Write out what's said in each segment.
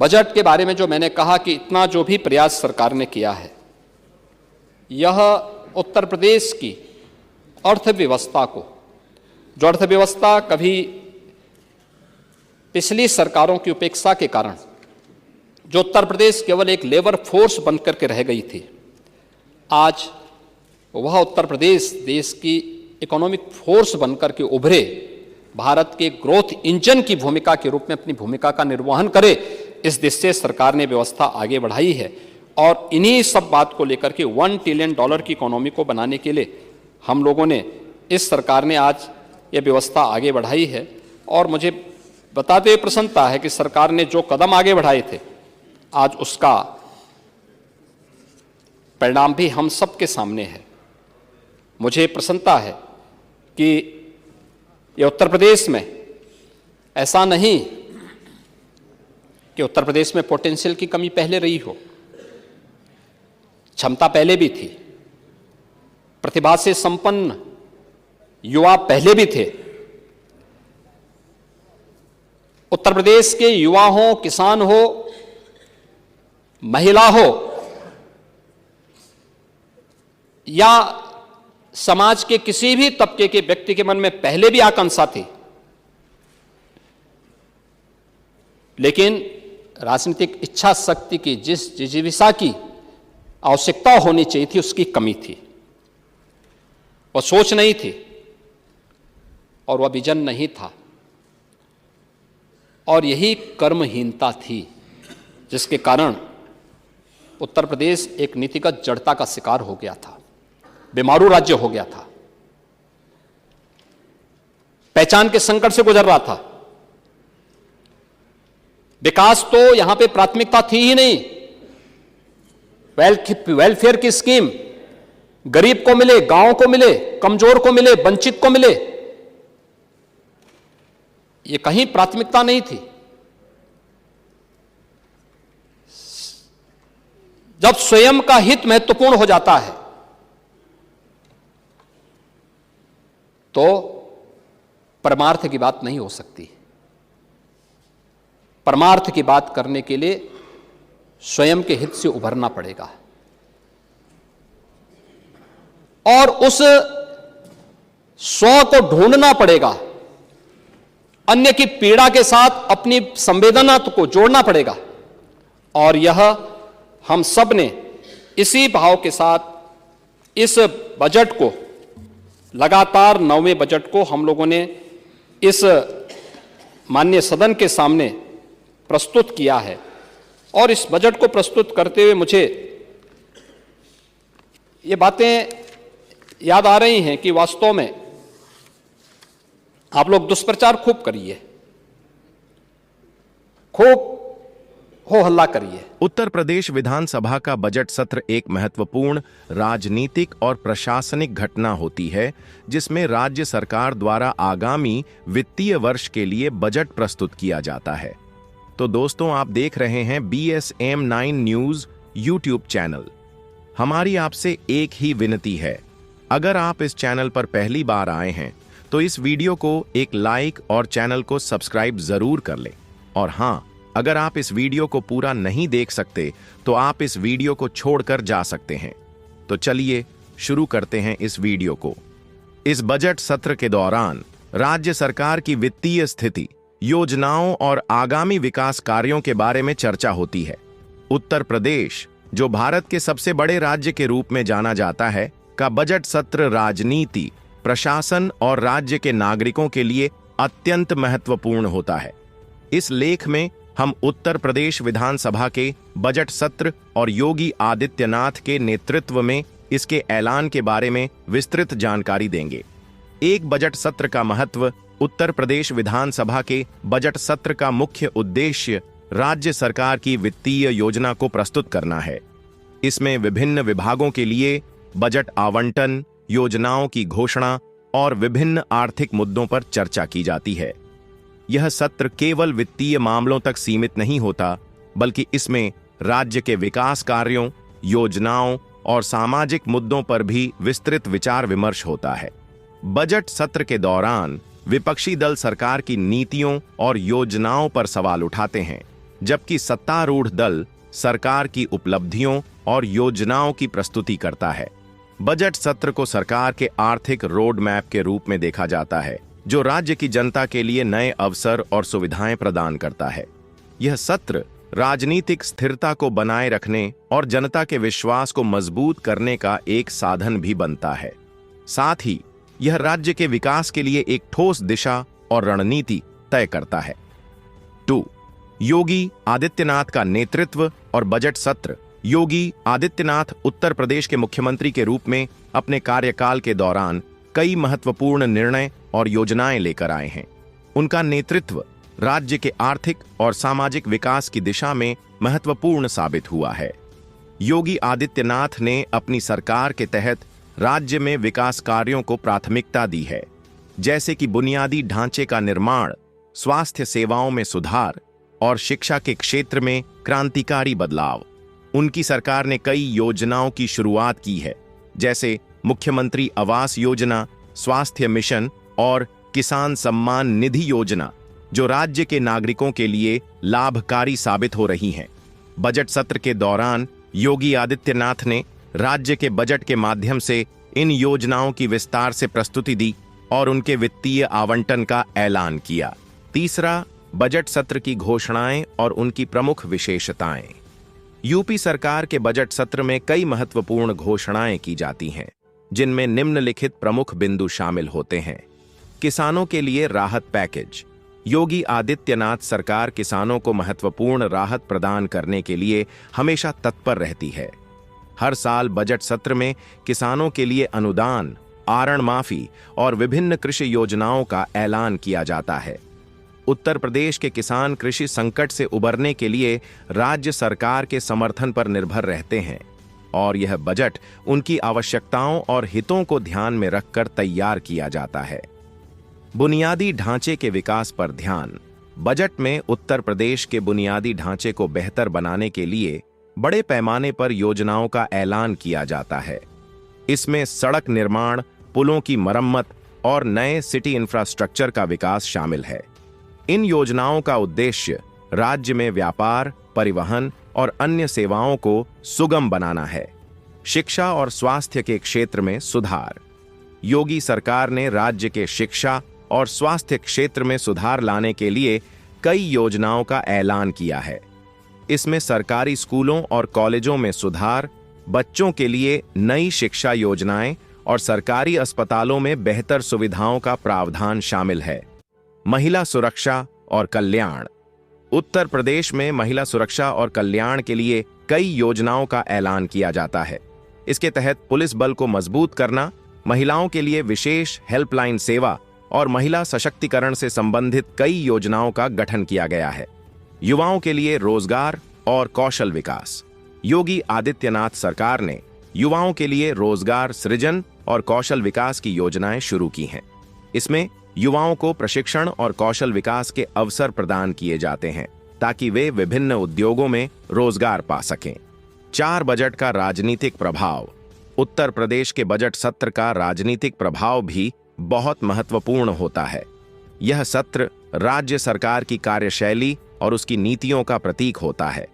Budget के बारे में जो मैंने कहा कि इतना जो भी प्रयास सरकार ने किया है, यह उत्तर प्रदेश की अर्थव्यवस्था को, जो अर्थव्यवस्था कभी पिछली सरकारों की उपेक्षा के कारण जो उत्तर प्रदेश केवल एक लेबर फोर्स बनकर के रह गई थी, आज वह उत्तर प्रदेश देश की इकोनॉमिक फोर्स बनकर के उभरे, भारत के ग्रोथ इंजन की भूमिका के रूप में अपनी भूमिका का निर्वहन करे, इस दिशा से सरकार ने व्यवस्था आगे बढ़ाई है। और इन्हीं सब बात को लेकर के $1 ट्रिलियन की इकोनॉमी को बनाने के लिए हम लोगों ने, इस सरकार ने आज ये व्यवस्था आगे बढ़ाई है। और मुझे बताते हुए प्रसन्नता है कि सरकार ने जो कदम आगे बढ़ाए थे, आज उसका परिणाम भी हम सबके सामने है। मुझे प्रसन्नता है कि ये उत्तर प्रदेश में ऐसा नहीं कि उत्तर प्रदेश में पोटेंशियल की कमी पहले रही हो, क्षमता पहले भी थी, प्रतिभा से संपन्न युवा पहले भी थे। उत्तर प्रदेश के युवा हो, किसान हो, महिला हो या समाज के किसी भी तबके के व्यक्ति के मन में पहले भी आकांक्षा थी, लेकिन राजनीतिक इच्छा शक्ति की, जिस जिजीविषा की आवश्यकता होनी चाहिए थी, उसकी कमी थी, वह सोच नहीं थी और वह विजन नहीं था, और यही कर्महीनता थी जिसके कारण उत्तर प्रदेश एक नीतिगत जड़ता का शिकार हो गया था, बीमारू राज्य हो गया था, पहचान के संकट से गुजर रहा था। विकास तो यहां पे प्राथमिकता थी ही नहीं। वेलफेयर की स्कीम गरीब को मिले, गांव को मिले, कमजोर को मिले, वंचित को मिले, ये कहीं प्राथमिकता नहीं थी। जब स्वयं का हित महत्वपूर्ण हो जाता है तो परमार्थ की बात नहीं हो सकती। परमार्थ की बात करने के लिए स्वयं के हित से उभरना पड़ेगा और उस स्व को ढूंढना पड़ेगा, अन्य की पीड़ा के साथ अपनी संवेदना को जोड़ना पड़ेगा। और यह हम सब ने इसी भाव के साथ इस बजट को, लगातार 9वें बजट को हम लोगों ने इस माननीय सदन के सामने प्रस्तुत किया है। और इस बजट को प्रस्तुत करते हुए मुझे ये बातें याद आ रही हैं कि वास्तव में आप लोग दुष्प्रचार खूब करिए, खूब हो हल्ला करिए। उत्तर प्रदेश विधानसभा का बजट सत्र एक महत्वपूर्ण राजनीतिक और प्रशासनिक घटना होती है, जिसमें राज्य सरकार द्वारा आगामी वित्तीय वर्ष के लिए बजट प्रस्तुत किया जाता है। तो दोस्तों, आप देख रहे हैं BSM9 न्यूज यूट्यूब चैनल। हमारी आपसे एक ही विनती है, अगर आप इस चैनल पर पहली बार आए हैं तो इस वीडियो को एक लाइक और चैनल को सब्सक्राइब जरूर कर लें। और हाँ, अगर आप इस वीडियो को पूरा नहीं देख सकते तो आप इस वीडियो को छोड़कर जा सकते हैं। तो चलिए शुरू करते हैं इस वीडियो को। इस बजट सत्र के दौरान राज्य सरकार की वित्तीय स्थिति, योजनाओं और आगामी विकास कार्यों के बारे में चर्चा होती है। उत्तर प्रदेश, जो भारत के सबसे बड़े राज्य के रूप में जाना जाता है, का बजट सत्र राजनीति, प्रशासन और राज्य के नागरिकों के लिए अत्यंत महत्वपूर्ण होता है। इस लेख में हम उत्तर प्रदेश विधानसभा के बजट सत्र और योगी आदित्यनाथ के नेतृत्व में इसके ऐलान के बारे में विस्तृत जानकारी देंगे। एक बजट सत्र का महत्व। उत्तर प्रदेश विधानसभा के बजट सत्र का मुख्य उद्देश्य राज्य सरकार की वित्तीय योजना को प्रस्तुत करना है। इसमें विभिन्न विभागों के लिए बजट आवंटन, योजनाओं की घोषणा और विभिन्न आर्थिक मुद्दों पर चर्चा की जाती है। यह सत्र केवल वित्तीय मामलों तक सीमित नहीं होता, बल्कि इसमें राज्य के विकास कार्यों, योजनाओं और सामाजिक मुद्दों पर भी विस्तृत विचार विमर्श होता है। बजट सत्र के दौरान विपक्षी दल सरकार की नीतियों और योजनाओं पर सवाल उठाते हैं। जबकि सत्तारूढ़ दल सरकार की उपलब्धियों और योजनाओं की प्रस्तुति करता है। बजट सत्र को सरकार के आर्थिक रोड मैप के रूप में देखा जाता है, जो राज्य की जनता के लिए नए अवसर और सुविधाएं प्रदान करता है। यह सत्र राजनीतिक स्थिरता को बनाए रखने और जनता के विश्वास को मजबूत करने का एक साधन भी बनता है। साथ ही यह राज्य के विकास के लिए एक ठोस दिशा और रणनीति तय करता है। 2. योगी आदित्यनाथ का नेतृत्व और बजट सत्र। योगी आदित्यनाथ उत्तर प्रदेश के मुख्यमंत्री के रूप में अपने कार्यकाल के दौरान कई महत्वपूर्ण निर्णय और योजनाएं लेकर आए हैं। उनका नेतृत्व राज्य के आर्थिक और सामाजिक विकास की दिशा में महत्वपूर्ण साबित हुआ है। योगी आदित्यनाथ ने अपनी सरकार के तहत राज्य में विकास कार्यों को प्राथमिकता दी है, जैसे कि बुनियादी ढांचे का निर्माण, स्वास्थ्य सेवाओं में सुधार और शिक्षा के क्षेत्र में क्रांतिकारी बदलाव। उनकी सरकार ने कई योजनाओं की शुरुआत की है, जैसे मुख्यमंत्री आवास योजना, स्वास्थ्य मिशन और किसान सम्मान निधि योजना, जो राज्य के नागरिकों के लिए लाभकारी साबित हो रही हैं। बजट सत्र के दौरान योगी आदित्यनाथ ने राज्य के बजट के माध्यम से इन योजनाओं की विस्तार से प्रस्तुति दी और उनके वित्तीय आवंटन का ऐलान किया। 3. बजट सत्र की घोषणाएं और उनकी प्रमुख विशेषताएं। यूपी सरकार के बजट सत्र में कई महत्वपूर्ण घोषणाएं की जाती हैं, जिनमें निम्नलिखित प्रमुख बिंदु शामिल होते हैं। किसानों के लिए राहत पैकेज। योगी आदित्यनाथ सरकार किसानों को महत्वपूर्ण राहत प्रदान करने के लिए हमेशा तत्पर रहती है। हर साल बजट सत्र में किसानों के लिए अनुदान, आरण माफी और विभिन्न कृषि योजनाओं का ऐलान किया जाता है। उत्तर प्रदेश के किसान कृषि संकट से उबरने के लिए राज्य सरकार के समर्थन पर निर्भर रहते हैं और यह बजट उनकी आवश्यकताओं और हितों को ध्यान में रखकर तैयार किया जाता है। बुनियादी ढांचे के विकास पर ध्यान। बजट में उत्तर प्रदेश के बुनियादी ढांचे को बेहतर बनाने के लिए बड़े पैमाने पर योजनाओं का ऐलान किया जाता है। इसमें सड़क निर्माण, पुलों की मरम्मत और नए सिटी इंफ्रास्ट्रक्चर का विकास शामिल है। इन योजनाओं का उद्देश्य राज्य में व्यापार, परिवहन और अन्य सेवाओं को सुगम बनाना है। शिक्षा और स्वास्थ्य के क्षेत्र में सुधार। योगी सरकार ने राज्य के शिक्षा और स्वास्थ्य क्षेत्र में सुधार लाने के लिए कई योजनाओं का ऐलान किया है। इसमें सरकारी स्कूलों और कॉलेजों में सुधार, बच्चों के लिए नई शिक्षा योजनाएं और सरकारी अस्पतालों में बेहतर सुविधाओं का प्रावधान शामिल है। महिला सुरक्षा और कल्याण। उत्तर प्रदेश में महिला सुरक्षा और कल्याण के लिए कई योजनाओं का ऐलान किया जाता है। इसके तहत पुलिस बल को मजबूत करना, महिलाओं के लिए विशेष हेल्पलाइन सेवा और महिला सशक्तिकरण से संबंधित कई योजनाओं का गठन किया गया है। युवाओं के लिए रोजगार और कौशल विकास। योगी आदित्यनाथ सरकार ने युवाओं के लिए रोजगार सृजन और कौशल विकास की योजनाएं शुरू की हैं। इसमें युवाओं को प्रशिक्षण और कौशल विकास के अवसर प्रदान किए जाते हैं ताकि वे विभिन्न उद्योगों में रोजगार पा सकें। 4. बजट का राजनीतिक प्रभाव। उत्तर प्रदेश के बजट सत्र का राजनीतिक प्रभाव भी बहुत महत्वपूर्ण होता है। यह सत्र राज्य सरकार की कार्यशैली और उसकी नीतियों का प्रतीक होता है।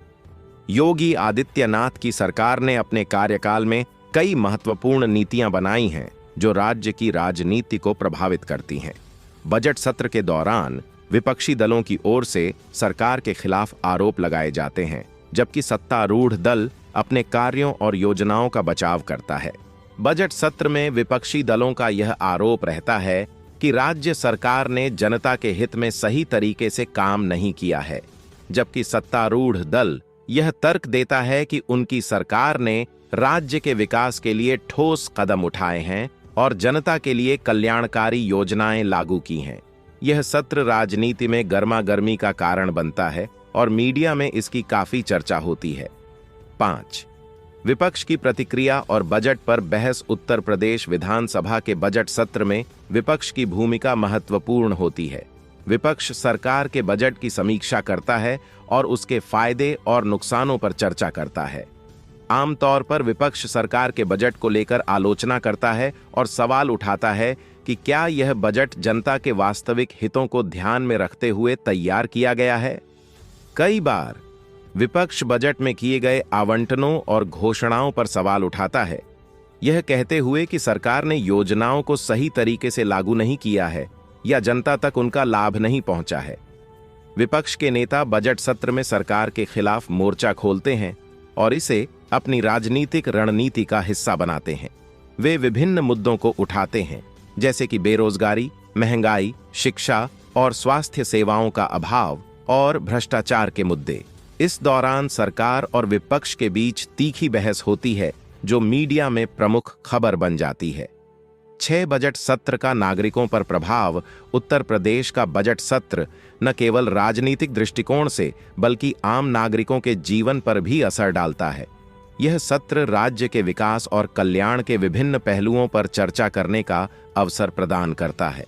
योगी आदित्यनाथ की सरकार ने अपने कार्यकाल में कई महत्वपूर्ण नीतियां बनाई हैं जो राज्य की राजनीति को प्रभावित करती हैं। बजट सत्र के दौरान विपक्षी दलों की ओर से सरकार के खिलाफ आरोप लगाए जाते हैं, जबकि सत्तारूढ़ दल अपने कार्यों और योजनाओं का बचाव करता है। बजट सत्र में विपक्षी दलों का यह आरोप रहता है कि राज्य सरकार ने जनता के हित में सही तरीके से काम नहीं किया है, जबकि सत्तारूढ़ दल यह तर्क देता है कि उनकी सरकार ने राज्य के विकास के लिए ठोस कदम उठाए हैं और जनता के लिए कल्याणकारी योजनाएं लागू की हैं। यह सत्र राजनीति में गर्मागर्मी का कारण बनता है और मीडिया में इसकी काफी चर्चा होती है। 5. विपक्ष की प्रतिक्रिया और बजट पर बहस। उत्तर प्रदेश विधानसभा के बजट सत्र में विपक्ष की भूमिका महत्वपूर्ण होती है। विपक्ष सरकार के बजट की समीक्षा करता है और उसके फायदे और नुकसानों पर चर्चा करता है। आमतौर पर विपक्ष सरकार के बजट को लेकर आलोचना करता है और सवाल उठाता है कि क्या यह बजट जनता के वास्तविक हितों को ध्यान में रखते हुए तैयार किया गया है। कई बार विपक्ष बजट में किए गए आवंटनों और घोषणाओं पर सवाल उठाता है, यह कहते हुए कि सरकार ने योजनाओं को सही तरीके से लागू नहीं किया है या जनता तक उनका लाभ नहीं पहुंचा है। विपक्ष के नेता बजट सत्र में सरकार के खिलाफ मोर्चा खोलते हैं और इसे अपनी राजनीतिक रणनीति का हिस्सा बनाते हैं। वे विभिन्न मुद्दों को उठाते हैं, जैसे कि बेरोजगारी, महंगाई, शिक्षा और स्वास्थ्य सेवाओं का अभाव और भ्रष्टाचार के मुद्दे। इस दौरान सरकार और विपक्ष के बीच तीखी बहस होती है, जो मीडिया में प्रमुख खबर बन जाती है। 6 बजट सत्र का नागरिकों पर प्रभाव। उत्तर प्रदेश का बजट सत्र न केवल राजनीतिक दृष्टिकोण से बल्कि आम नागरिकों के जीवन पर भी असर डालता है। यह सत्र राज्य के विकास और कल्याण के विभिन्न पहलुओं पर चर्चा करने का अवसर प्रदान करता है।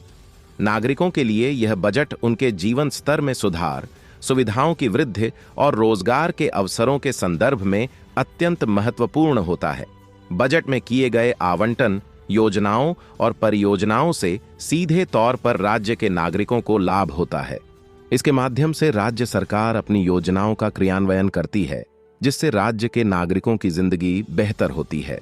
नागरिकों के लिए यह बजट उनके जीवन स्तर में सुधार, सुविधाओं की वृद्धि और रोजगार के अवसरों के संदर्भ में अत्यंत महत्वपूर्ण होता है। बजट में किए गए आवंटन, योजनाओं और परियोजनाओं से सीधे तौर पर राज्य के नागरिकों को लाभ होता है। इसके माध्यम से राज्य सरकार अपनी योजनाओं का क्रियान्वयन करती है, जिससे राज्य के नागरिकों की जिंदगी बेहतर होती है।